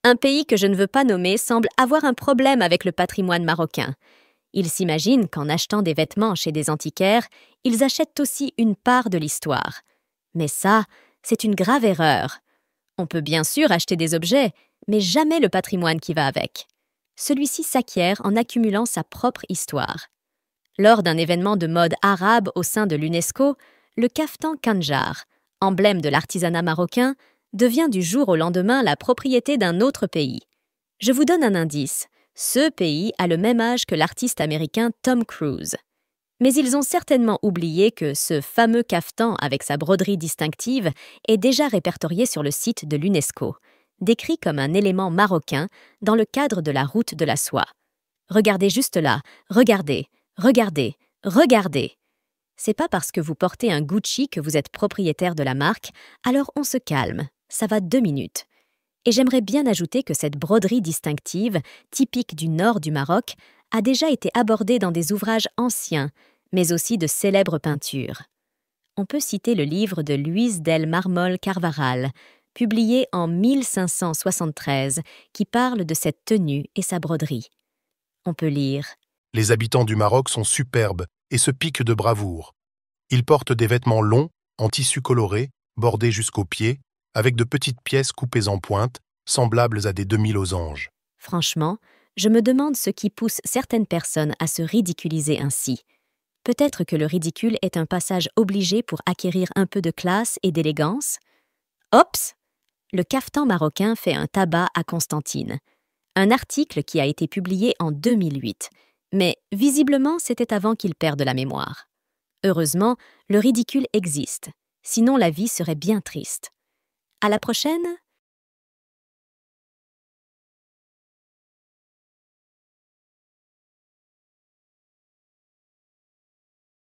Un pays que je ne veux pas nommer semble avoir un problème avec le patrimoine marocain. Ils s'imaginent qu'en achetant des vêtements chez des antiquaires, ils achètent aussi une part de l'histoire. Mais ça, c'est une grave erreur. On peut bien sûr acheter des objets, mais jamais le patrimoine qui va avec. Celui-ci s'acquiert en accumulant sa propre histoire. Lors d'un événement de mode arabe au sein de l'UNESCO, le caftan Kandjar, emblème de l'artisanat marocain, devient du jour au lendemain la propriété d'un autre pays. Je vous donne un indice. Ce pays a le même âge que l'artiste américain Tom Cruise. Mais ils ont certainement oublié que ce fameux caftan avec sa broderie distinctive est déjà répertorié sur le site de l'UNESCO, décrit comme un élément marocain dans le cadre de la route de la soie. Regardez juste là, regardez, regardez, regardez. C'est pas parce que vous portez un Gucci que vous êtes propriétaire de la marque, alors on se calme, ça va 2 minutes. Et j'aimerais bien ajouter que cette broderie distinctive, typique du nord du Maroc, a déjà été abordée dans des ouvrages anciens, mais aussi de célèbres peintures. On peut citer le livre de Luis del Mármol Carvajal, publié en 1573, qui parle de cette tenue et sa broderie. On peut lire « Les habitants du Maroc sont superbes et se piquent de bravoure. Ils portent des vêtements longs, en tissu coloré, bordés jusqu'aux pieds, avec de petites pièces coupées en pointe, semblables à des demi-losanges. » Franchement, je me demande ce qui pousse certaines personnes à se ridiculiser ainsi. Peut-être que le ridicule est un passage obligé pour acquérir un peu de classe et d'élégance. Ops! Le caftan marocain fait un tabac à Constantine. Un article qui a été publié en 2008. Mais visiblement, c'était avant qu'il perde la mémoire. Heureusement, le ridicule existe. Sinon, la vie serait bien triste. À la prochaine!